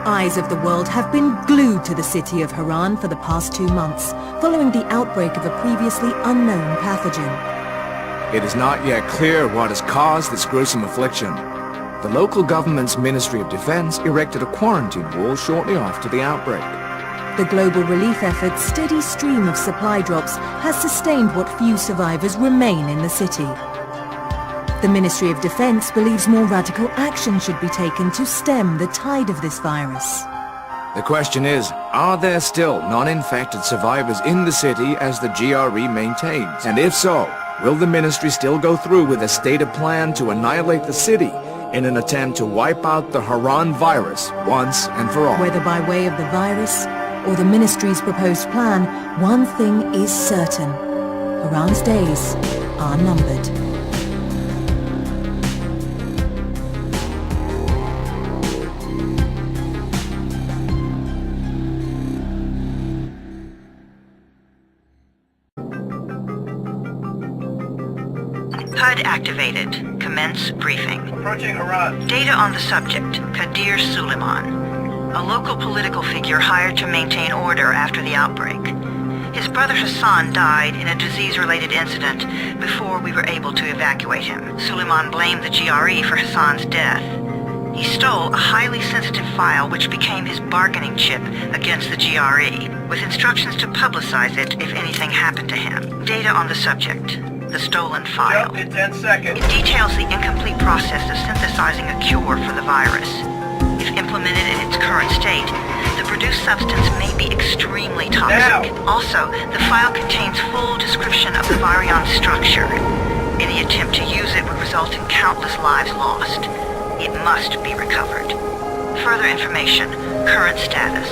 Eyes of the world have been glued to the city of Haran for the past 2 months, following the outbreak of a previously unknown pathogen. It is not yet clear what has caused this gruesome affliction. The local government's Ministry of Defense erected a quarantine wall shortly after the outbreak. The global relief effort's steady stream of supply drops has sustained what few survivors remain in the city. The Ministry of Defense believes more radical action should be taken to stem the tide of this virus. The question is, are there still non-infected survivors in the city as the GRE maintains? And if so, will the ministry still go through with a stated plan to annihilate the city in an attempt to wipe out the Haran virus once and for all? Whether by way of the virus or the ministry's proposed plan, one thing is certain. Haran's days are numbered. HUD activated. Commence briefing. Approaching Haran. Data on the subject, Kadir Suleiman, a local political figure hired to maintain order after the outbreak. His brother Hassan died in a disease-related incident before we were able to evacuate him. Suleiman blamed the GRE for Hassan's death. He stole a highly sensitive file which became his bargaining chip against the GRE, with instructions to publicize it if anything happened to him. Data on the subject. The stolen file. Jump in 10 seconds. It details the incomplete process of synthesizing a cure for the virus. If implemented in its current state, the produced substance may be extremely toxic. Now. Also, the file contains full description of the virion's structure. Any attempt to use it would result in countless lives lost. It must be recovered. Further information, current status.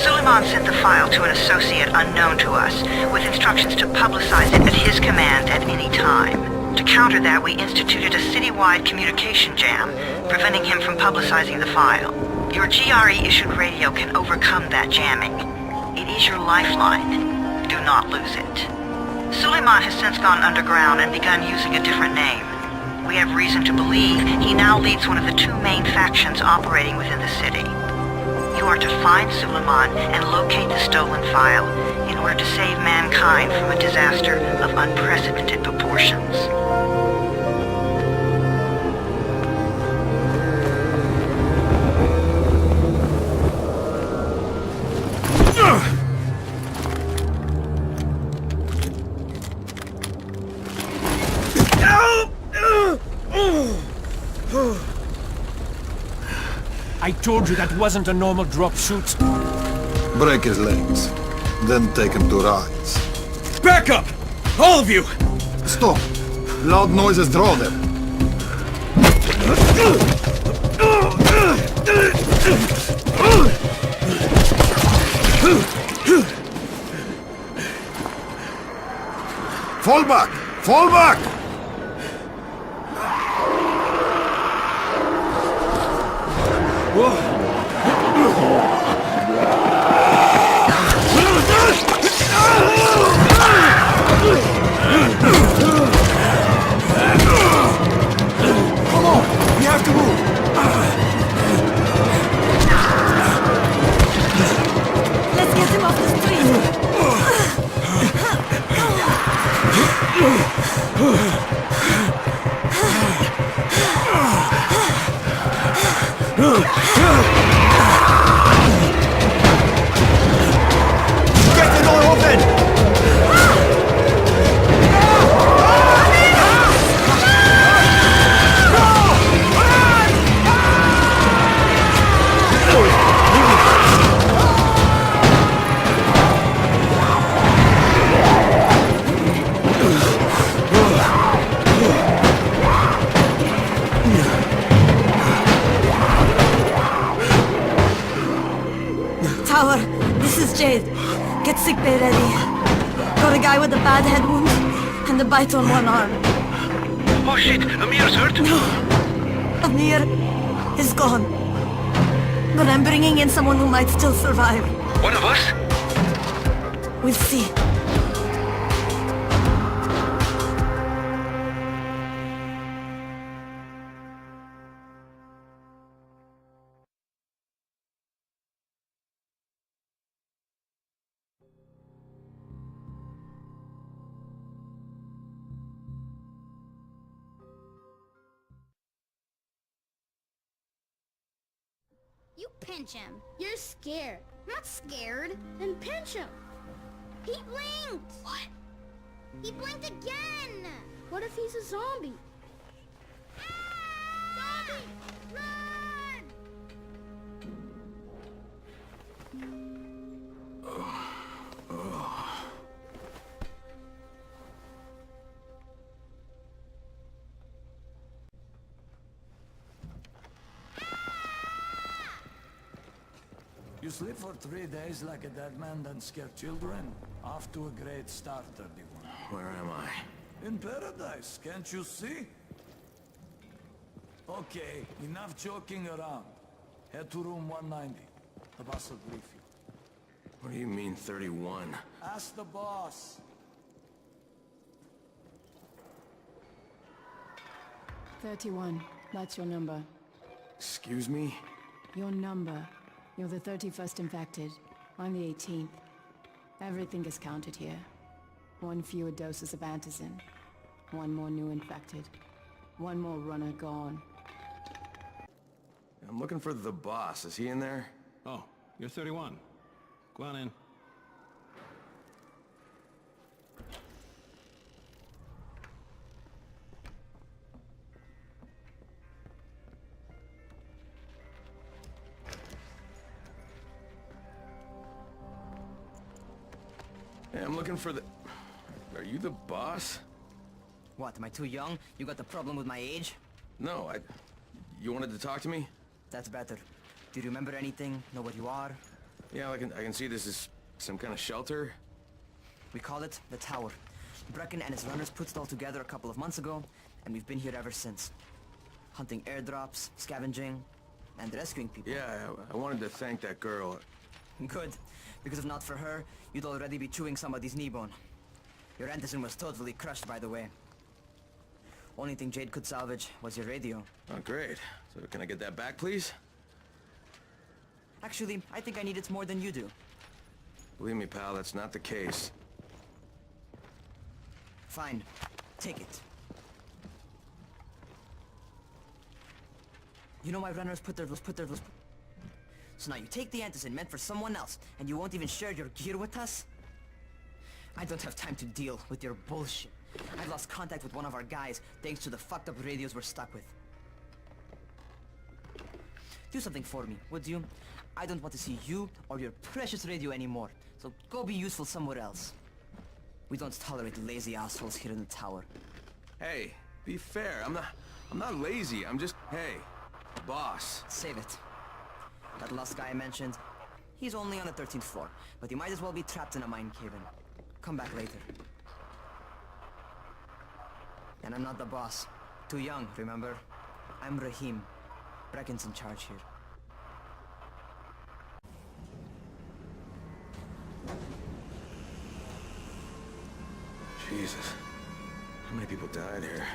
Suleiman sent the file to an associate unknown to us, with instructions to publicize it at his command at any time. To counter that, we instituted a citywide communication jam, preventing him from publicizing the file. Your GRE-issued radio can overcome that jamming. It is your lifeline. Do not lose it. Suleiman has since gone underground and begun using a different name. We have reason to believe he now leads one of the 2 main factions operating within the city. You are to find Suleiman and locate the stolen file in order to save mankind from a disaster of unprecedented proportions. I told you that wasn't a normal drop shoot. Break his legs, then take him to rides. Back up! All of you! Stop! Loud noises draw them. Fall back! Fall back! Come on! We have to move! Let's get him off the Get the door open! Tower, this is Jade. Get sick bay ready. Got a guy with a bad head wound and a bite on one arm. Oh shit, Amir's hurt? Amir is gone. But I'm bringing in someone who might still survive. One of us? We'll see. You pinch him. You're scared. I'm not scared. Then pinch him. He blinked! What? He blinked again! What if he's a zombie? Ah! Zombie! Run! You sleep for 3 days like a dead man, then scare children? Off to a great start, 31. Where am I? In paradise, can't you see? Okay, enough joking around. Head to room 190. The boss will brief you. What do you mean, 31? Ask the boss. 31. That's your number. Excuse me? Your number. You're the 31st infected. I'm the 18th. Everything is counted here. 1 fewer doses of antizin. 1 more new infected. 1 more runner gone. I'm looking for the boss. Is he in there? Oh, you're 31. Go on in. Hey, I'm looking for the... Are you the boss? What, am I too young? You got the problem with my age? No, You wanted to talk to me? That's better. Do you remember anything? Know what you are? Yeah, I can see this is some kind of shelter. We call it the Tower. Brecken and his runners put it all together a couple of months ago, and we've been here ever since. Hunting airdrops, scavenging, and rescuing people. Yeah, I wanted to thank that girl. Good, because if not for her, you'd already be chewing somebody's knee bone. Your antizin was totally crushed, by the way. Only thing Jade could salvage was your radio. Oh, great. So can I get that back, please? Actually, I think I need it more than you do. Believe me, pal, that's not the case. Fine. Take it. You know why runners put their... So now you take the antizin meant for someone else, and you won't even share your gear with us? I don't have time to deal with your bullshit. I've lost contact with one of our guys, thanks to the fucked up radios we're stuck with. Do something for me, would you? I don't want to see you or your precious radio anymore, so go be useful somewhere else. We don't tolerate lazy assholes here in the tower. Hey, be fair. I'm not lazy. I'm just... Hey, boss. Save it. That last guy I mentioned, he's only on the 13th floor, but he might as well be trapped in a mine cave-in. Come back later. And I'm not the boss. Too young, remember? I'm Rahim. Brecken's in charge here. Jesus. How many people died here?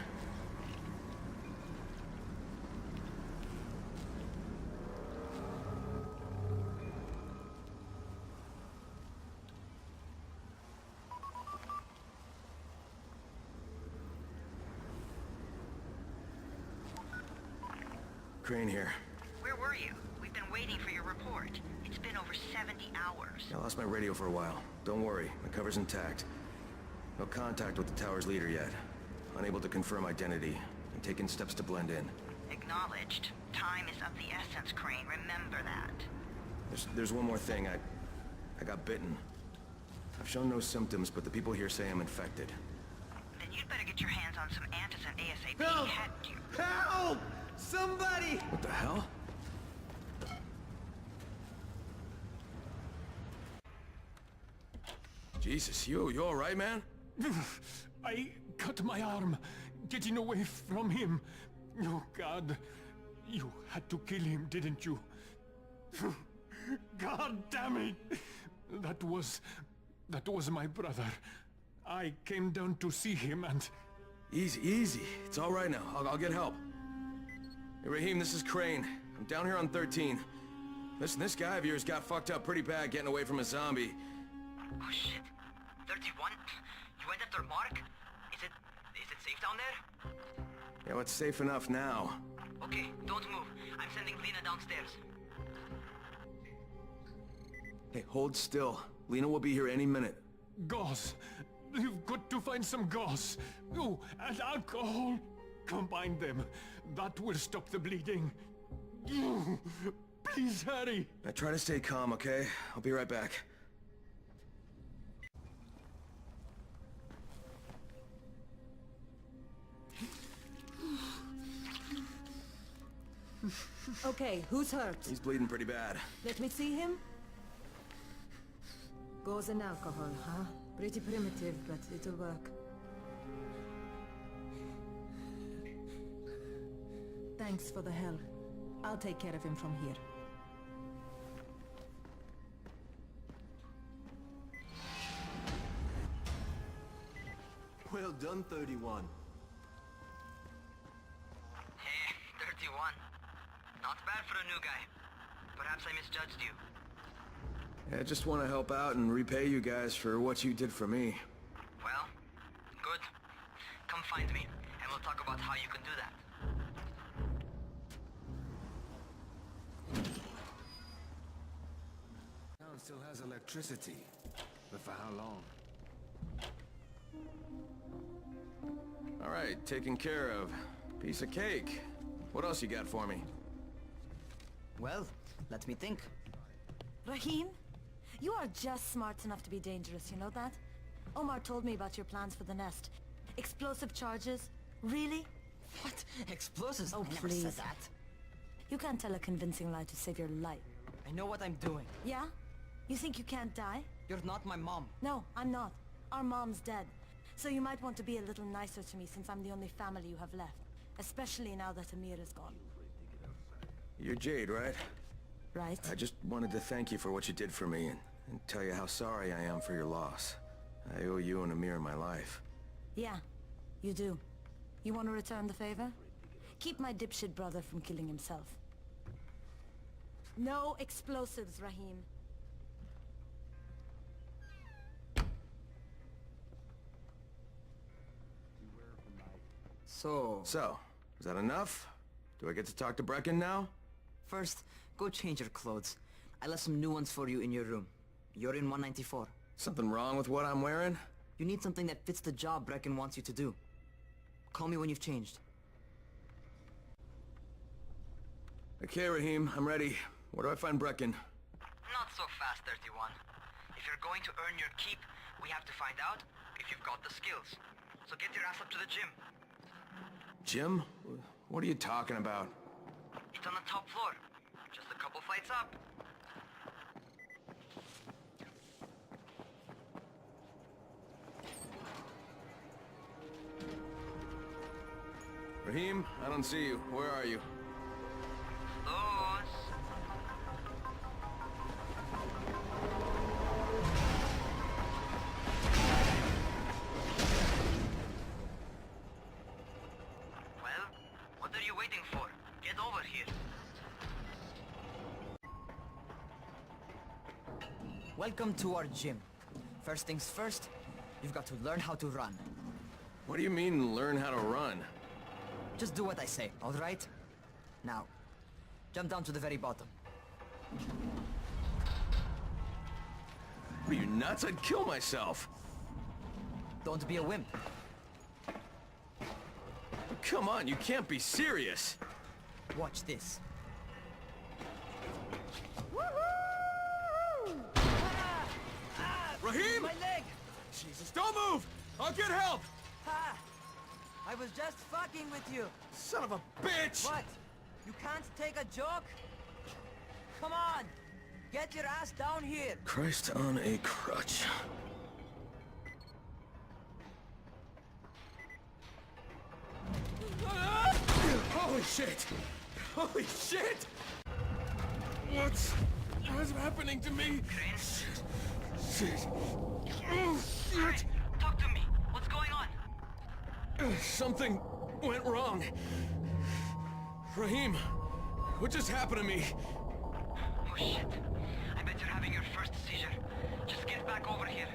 Crane here. Where were you? We've been waiting for your report. It's been over 70 hours. I lost my radio for a while. Don't worry, my cover's intact. No contact with the tower's leader yet. Unable to confirm identity. And taking steps to blend in. Acknowledged. Time is of the essence, Crane. Remember that. There's one more thing. I got bitten. I've shown no symptoms, but the people here say I'm infected. Then you'd better get your hands on some antizin ASAP. Help! Had you... Help! Somebody! What the hell? Jesus, you alright, man? I cut my arm, getting away from him. Oh, God. You had to kill him, didn't you? God damn it! That was my brother. I came down to see him and... Easy. It's alright now. I'll get help. Hey, Rahim, this is Crane. I'm down here on 13. Listen, this guy of yours got fucked up pretty bad getting away from a zombie. Oh, shit. 31? You went after Mark? Is it safe down there? Yeah, well, it's safe enough now. Okay, don't move. I'm sending Lena downstairs. Hey, hold still. Lena will be here any minute. Gauze. You've got to find some gauze. Oh, and alcohol. Combine them. That will stop the bleeding. Please hurry. Now try to stay calm, okay? I'll be right back. Okay, who's hurt? He's bleeding pretty bad. Let me see him. Gauze and alcohol, huh? Pretty primitive, but it'll work. Thanks for the help. I'll take care of him from here. Well done, 31. Hey, 31. Not bad for a new guy. Perhaps I misjudged you. I just want to help out and repay you guys for what you did for me. Well, good. Come find me, and we'll talk about how you can do that. Town still has electricity, but for how long? All right, taken care of. Piece of cake. What else you got for me? Well, let me think. Rahim, you are just smart enough to be dangerous, you know that? Omar told me about your plans for the nest. Explosive charges? Really? What? Explosives? Oh, I never please. said that. You can't tell a convincing lie to save your life. I know what I'm doing. Yeah? You think you can't die? You're not my mom. No, I'm not. Our mom's dead. So you might want to be a little nicer to me since I'm the only family you have left. Especially now that Amir is gone. You're Jade, right? Right? I just wanted to thank you for what you did for me and tell you how sorry I am for your loss. I owe you and Amir my life. Yeah, you do. You want to return the favor? Keep my dipshit brother from killing himself. No explosives, Rahim. So, is that enough? Do I get to talk to Brecken now? first, go change your clothes. I left some new ones for you in your room. You're in 194. Something wrong with what I'm wearing? You need something that fits the job Brecken wants you to do. Call me when you've changed. Okay, Rahim, I'm ready. Where do I find Brecken? Not so fast, 31. If you're going to earn your keep, we have to find out if you've got the skills. So get your ass up to the gym. Jim? What are you talking about? It's on the top floor. Just a couple flights up. Rahim, I don't see you. Where are you? Those. Well, what are you waiting for? Get over here. Welcome to our gym. First things first, you've got to learn how to run. What do you mean, learn how to run? Just do what I say, all right? Now, jump down to the very bottom. Are you nuts? I'd kill myself. Don't be a wimp. Come on, you can't be serious. Watch this. Rahim! My leg! Jesus, don't move! I'll get help! Ha! I was just fucking with you. Son of a bitch! What? You can't take a joke? Come on! Get your ass down here! Christ on a crutch. Holy shit! Holy shit! What's happening to me? Shit. Oh, shit! Talk to me! What's going on? Something went wrong. Rahim, what just happened to me? Oh shit. I bet you're having your first seizure. Just get back over here.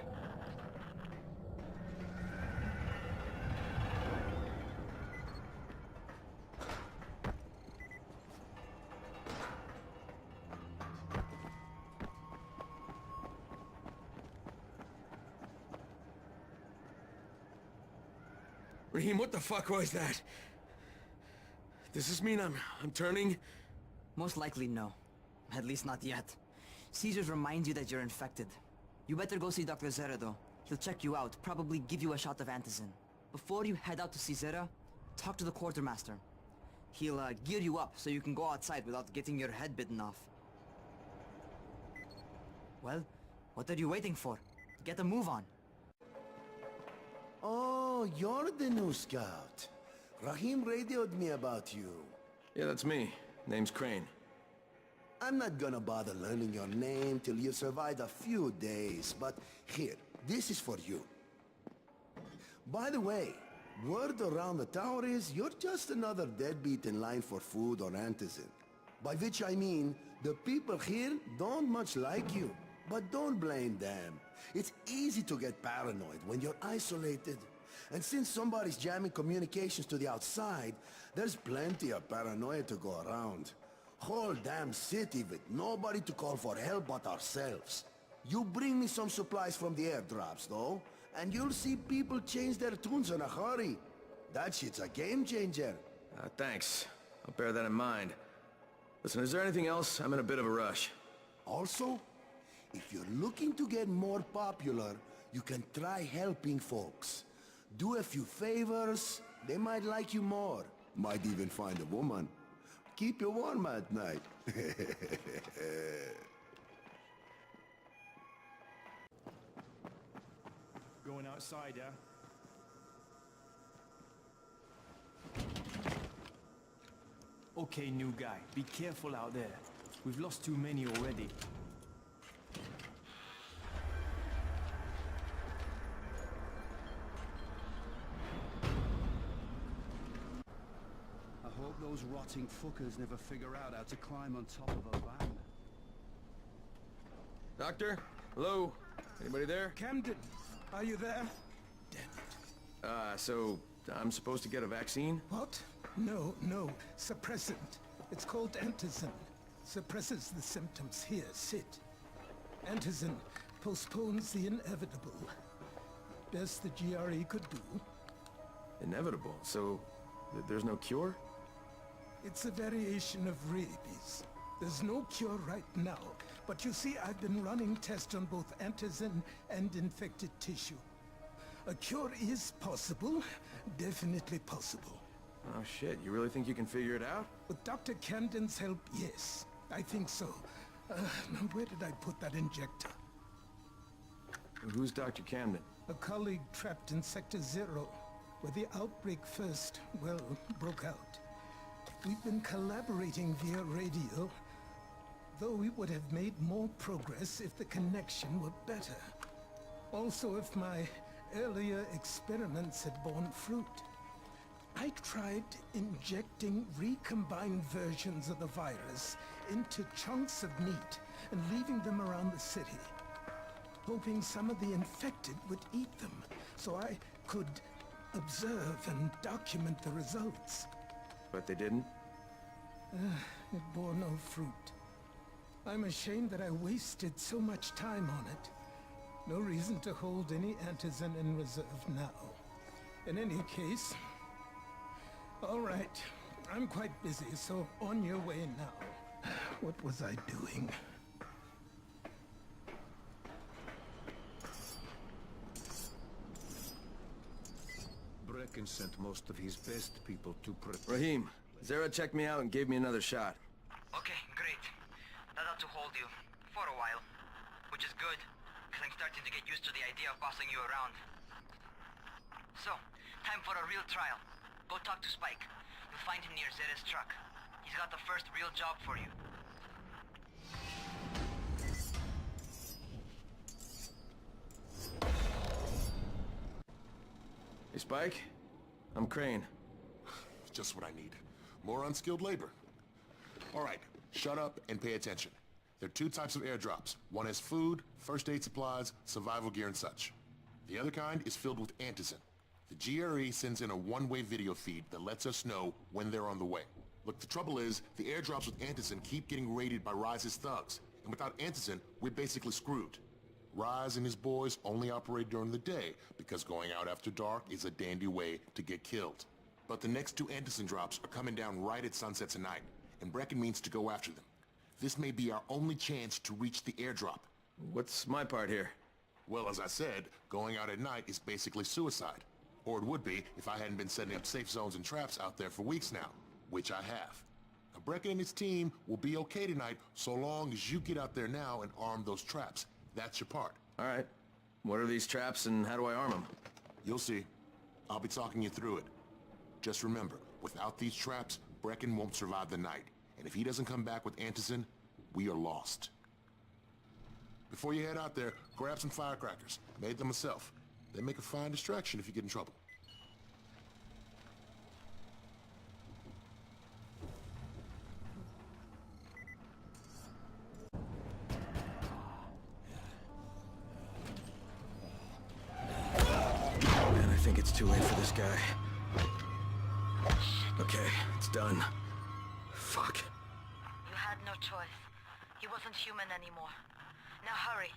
Raheem, what the fuck was that? Does this mean I'm turning? Most likely no. At least not yet. Caesars reminds you that you're infected. You better go see Dr. Zera though. He'll check you out, probably give you a shot of antizin. Before you head out to see Zera, talk to the quartermaster. He'll gear you up so you can go outside without getting your head bitten off. Well, what are you waiting for? Get a move on. Oh, you're the new scout. Raheem radioed me about you. Yeah, that's me. Name's Crane. I'm not gonna bother learning your name till you survived a few days, but here, this is for you. By the way, word around the tower is you're just another deadbeat in line for food or antizin. By which I mean, the people here don't much like you. But don't blame them. It's easy to get paranoid when you're isolated. And since somebody's jamming communications to the outside, there's plenty of paranoia to go around. Whole damn city with nobody to call for help but ourselves. You bring me some supplies from the airdrops, though, and you'll see people change their tunes in a hurry. That shit's a game changer. Thanks. I'll bear that in mind. Listen, is there anything else? I'm in a bit of a rush. Also, if you're looking to get more popular, you can try helping folks. Do a few favors, they might like you more. Might even find a woman. Keep you warm at night. Going outside, yeah? Okay, new guy. Be careful out there. We've lost too many already. I hope those rotting fuckers never figure out how to climb on top of a van. Doctor? Hello? Anybody there? Camden, are you there? Damn it. So I'm supposed to get a vaccine? What? No. Suppressant. It's called antizin. Suppresses the symptoms. Here, sit. Antizin postpones the inevitable. Best the GRE could do. Inevitable? So there's no cure? It's a variation of rabies. There's no cure right now, but you see, I've been running tests on both antizin and infected tissue. A cure is possible, definitely possible. Oh shit, you really think you can figure it out? With Dr. Camden's help, yes. I think so. Now where did I put that injector? Who's Dr. Camden? A colleague trapped in Sector 0, where the outbreak first, well, broke out. We've been collaborating via radio, though we would have made more progress if the connection were better. Also, if my earlier experiments had borne fruit. I tried injecting recombined versions of the virus into chunks of meat and leaving them around the city, hoping some of the infected would eat them, so I could observe and document the results. But they didn't? It bore no fruit. I'm ashamed that I wasted so much time on it. No reason to hold any antizin in reserve now. In any case... All right, I'm quite busy, so on your way now. What was I doing? Brecken sent most of his best people to prepare. Raheem, Zera checked me out and gave me another shot. Okay, great. That ought to hold you. For a while. Which is good, because I'm starting to get used to the idea of bossing you around. So, time for a real trial. Go talk to Spike. You'll find him near Zera's truck. He's got the first real job for you. Hey, Spike. I'm Crane. Just what I need. More unskilled labor. All right, shut up and pay attention. There are two types of airdrops. One has food, first aid supplies, survival gear and such. The other kind is filled with antizin. The GRE sends in a one-way video feed that lets us know when they're on the way. Look, the trouble is, the airdrops with antizin keep getting raided by Rise's thugs. And without antizin, we're basically screwed. Rise and his boys only operate during the day because going out after dark is a dandy way to get killed. But the next 2 Anderson drops are coming down right at sunset tonight, and Brecken means to go after them. This may be our only chance to reach the airdrop. What's my part here? Well, as I said, going out at night is basically suicide. Or it would be if I hadn't been setting up safe zones and traps out there for weeks now, which I have. Now, Brecken and his team will be okay tonight so long as you get out there now and arm those traps. That's your part. All right. What are these traps and how do I arm them? You'll see. I'll be talking you through it. Just remember, without these traps, Brecken won't survive the night. And if he doesn't come back with Anderson, we are lost. Before you head out there, grab some firecrackers. Made them myself. They make a fine distraction if you get in trouble. Man, I think it's too late for this guy. Okay, it's done. Fuck. You had no choice. He wasn't human anymore. Now hurry.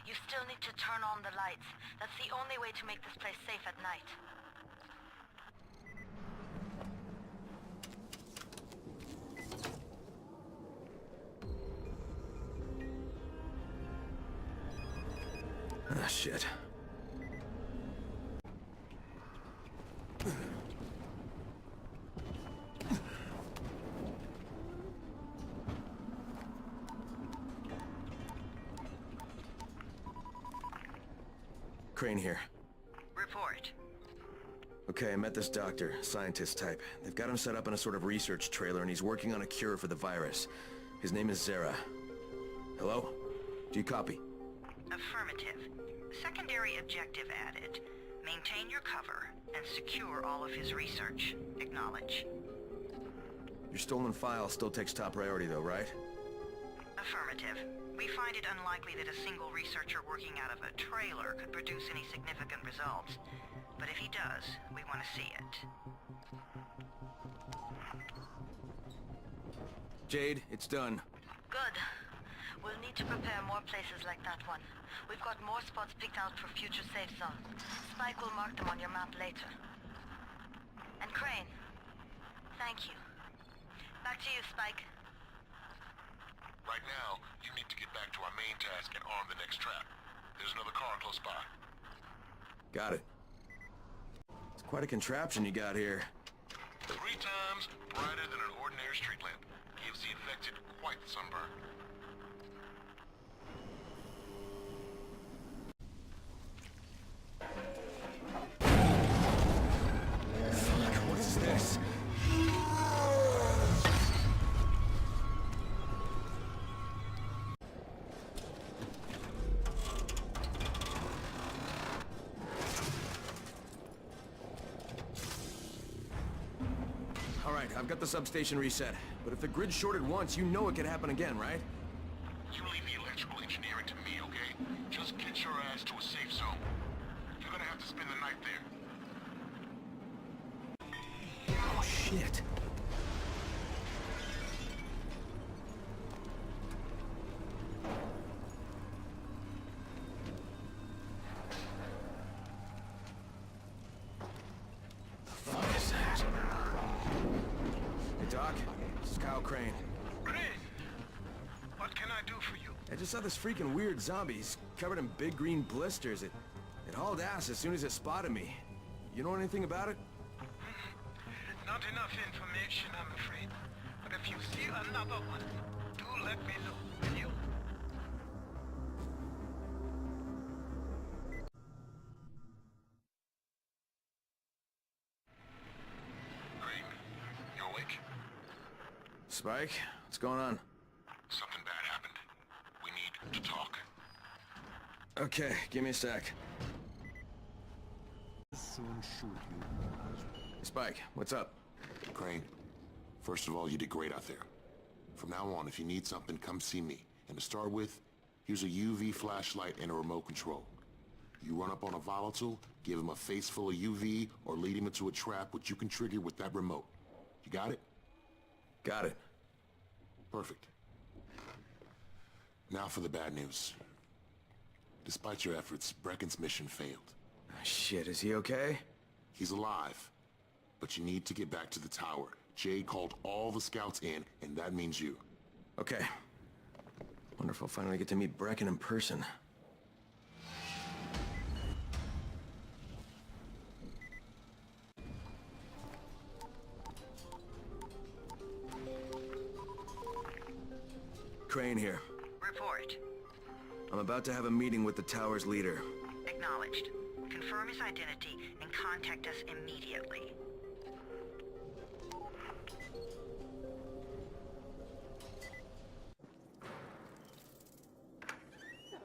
You still need to turn on the lights. That's the only way to make this place safe at night. Ah, shit. Crane here. Report. Okay, I met this doctor, scientist type. They've got him set up in a sort of research trailer and he's working on a cure for the virus. His name is Zera. Hello? Do you copy? Affirmative. Secondary objective added. Maintain your cover and secure all of his research. Acknowledge. Your stolen file still takes top priority though, right? Affirmative. We find it unlikely that a single researcher working out of a trailer could produce any significant results. But if he does, we want to see it. Jade, it's done. Good. We'll need to prepare more places like that one. We've got more spots picked out for future safe zones. Spike will mark them on your map later. And Crane, thank you. Back to you, Spike. Right now, you need to get back to our main task and arm the next trap. There's another car close by. Got it. It's quite a contraption you got here. 3 times brighter than an ordinary street lamp. Gives the infected quite the sunburn. Fuck, what is this? Alright, I've got the substation reset. But if the grid's shorted once, you know it could happen again, right? You leave the electrical engineering to me, okay? Just get your ass to a safe zone. You're gonna have to spend the night there. Oh, shit. The fuck is that? Hey, Doc. This is Kyle Crane. Crane! What can I do for you? I just saw this freaking weird zombie. He's covered in big green blisters. It hauled ass as soon as it spotted me. You know anything about it? Not enough information, I'm afraid. But if you see another one, do let me know, will you? Crane, you awake? Spike, what's going on? Something bad happened. We need to talk. Okay, give me a sec. Soon shoot you. Spike, what's up? Crane, first of all, you did great out there. From now on, if you need something, come see me. And to start with, here's a UV flashlight and a remote control. You run up on a volatile, give him a face full of UV, or lead him into a trap which you can trigger with that remote. You got it? Got it. Perfect. Now for the bad news. Despite your efforts, Brecken's mission failed. Shit, is he okay? He's alive. But you need to get back to the tower. Jade called all the scouts in, and that means you. Okay. Wonder if I'll finally get to meet Brecken in person. Crane here. Report. I'm about to have a meeting with the tower's leader. Acknowledged. Confirm his identity and contact us immediately.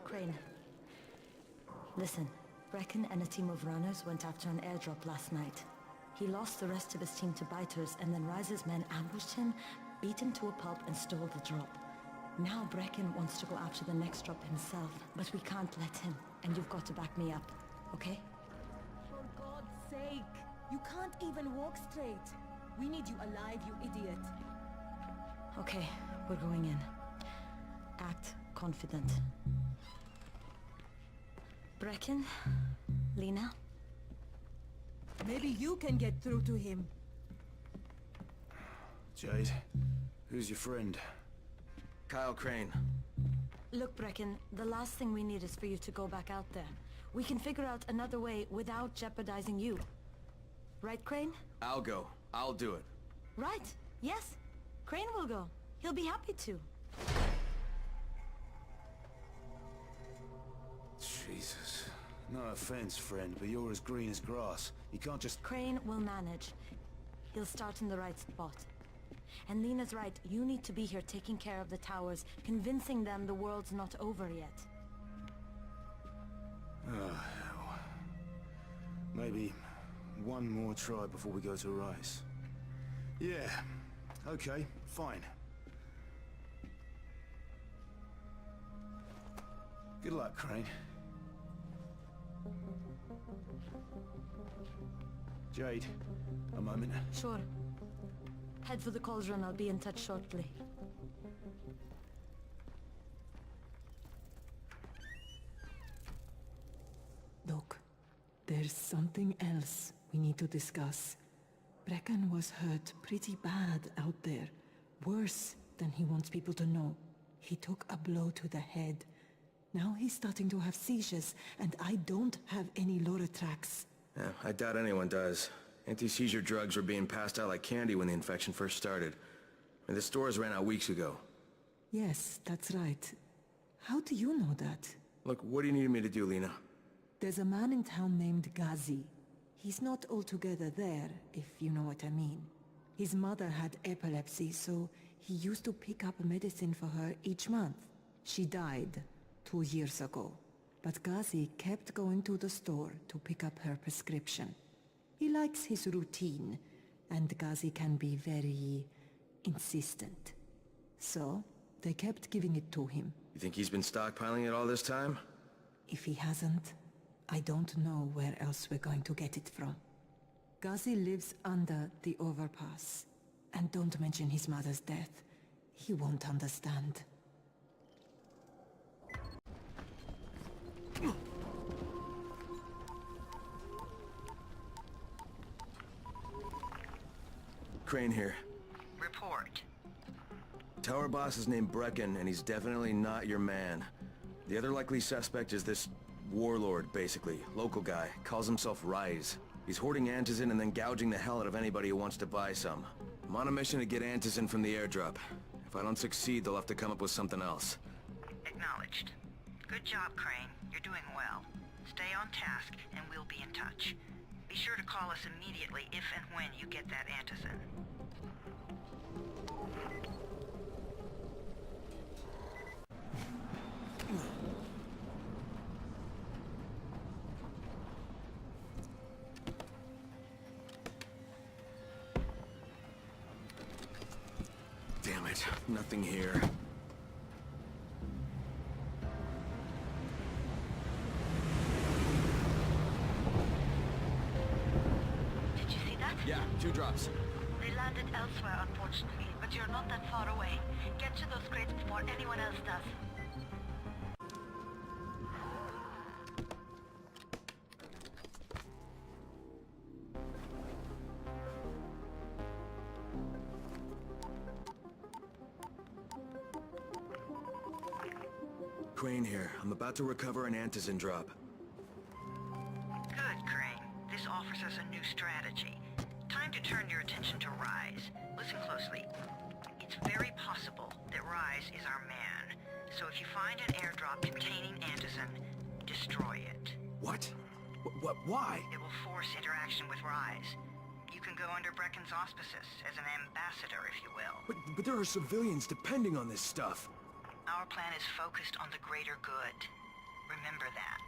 Crane. Listen, Brecken and a team of runners went after an airdrop last night. He lost the rest of his team to biters, and then Rise's men ambushed him, beat him to a pulp, and stole the drop. Now Brecken wants to go after the next drop himself, but we can't let him, and you've got to back me up, okay? For God's sake! You can't even walk straight! We need you alive, you idiot! Okay, we're going in. Act confident. Brecken? Lena? Maybe you can get through to him. Jade, who's your friend? Kyle Crane. Look, Brecken, the last thing we need is for you to go back out there. We can figure out another way without jeopardizing you. Right, Crane? I'll go. I'll do it. Right. Yes. Crane will go. He'll be happy to. Jesus. No offense, friend, but you're as green as grass. You can't just... Crane will manage. He'll start in the right spot. And Lena's right, you need to be here taking care of the towers, convincing them the world's not over yet. Oh, hell. Maybe one more try before we go to Rise. Yeah, okay, fine. Good luck, Crane. Jade, a moment. Sure. Head for the cauldron, I'll be in touch shortly. Look, there's something else we need to discuss. Brecken was hurt pretty bad out there. Worse than he wants people to know. He took a blow to the head. Now he's starting to have seizures, and I don't have any Loratrax. Yeah, I doubt anyone does. Anti-seizure drugs were being passed out like candy when the infection first started. And the stores ran out weeks ago. Yes, that's right. How do you know that? Look, what do you need me to do, Lena? There's a man in town named Ghazi. He's not altogether there, if you know what I mean. His mother had epilepsy, so he used to pick up medicine for her each month. She died 2 years ago, but Ghazi kept going to the store to pick up her prescription. He likes his routine, and Ghazi can be very insistent. So, they kept giving it to him. You think he's been stockpiling it all this time? If he hasn't, I don't know where else we're going to get it from. Ghazi lives under the overpass. And don't mention his mother's death. He won't understand. Crane here. Report. Tower boss is named Brecken, and he's definitely not your man. The other likely suspect is this warlord, basically. Local guy. Calls himself Rise. He's hoarding antizin and then gouging the hell out of anybody who wants to buy some. I'm on a mission to get antizin from the airdrop. If I don't succeed, they'll have to come up with something else. Acknowledged. Good job, Crane. You're doing well. Stay on task, and we'll be in touch. Be sure to call us immediately if and when you get that antizin. Damn it, nothing here. Did you see that? Yeah, 2 drops. They landed elsewhere, unfortunately, but you're not that far away. Get to those crates before anyone else does. Crane here. I'm about to recover an antizin drop. Good, Crane. This offers us a new strategy. Time to turn your attention to Rise. Listen closely. It's very possible that Rise is our man. So if you find an airdrop containing antizin, destroy it. What? Why? It will force interaction with Rise. You can go under Brecken's auspices as an ambassador, if you will. But there are civilians depending on this stuff. Our plan is focused on the greater good. Remember that.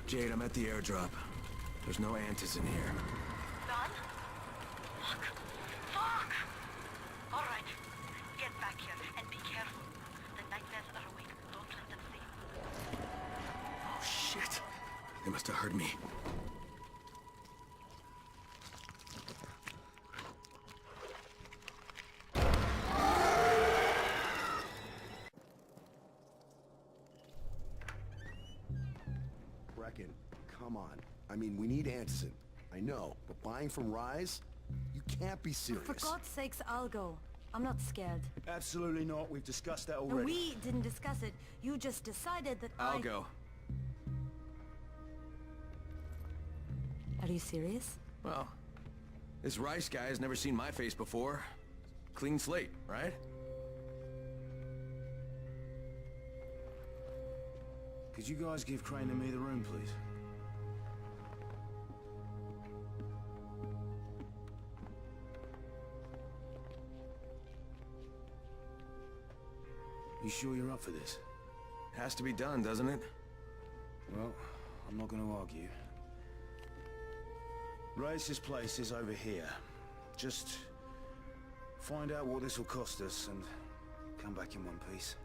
Jade, I'm at the airdrop. There's no antizin here. Done? Fuck. Fuck! All right. Get back here and be careful. The nightmares are awake. Don't let them see you. Oh, shit. They must have heard me. Brecken, come on. I mean, we need antizin. I know, but buying from Rise? You can't be serious. For God's sakes, I'll go. I'm not scared. Absolutely not. We've discussed that already. And we didn't discuss it. You just decided that I'll go. Are you serious? Well, this Rice guy has never seen my face before. Clean slate, right? Could you guys give Crane and me the room, please? You sure you're up for this? Has to be done, doesn't it? Well, I'm not going to argue. Race's place is over here. Just find out what this will cost us and come back in one piece.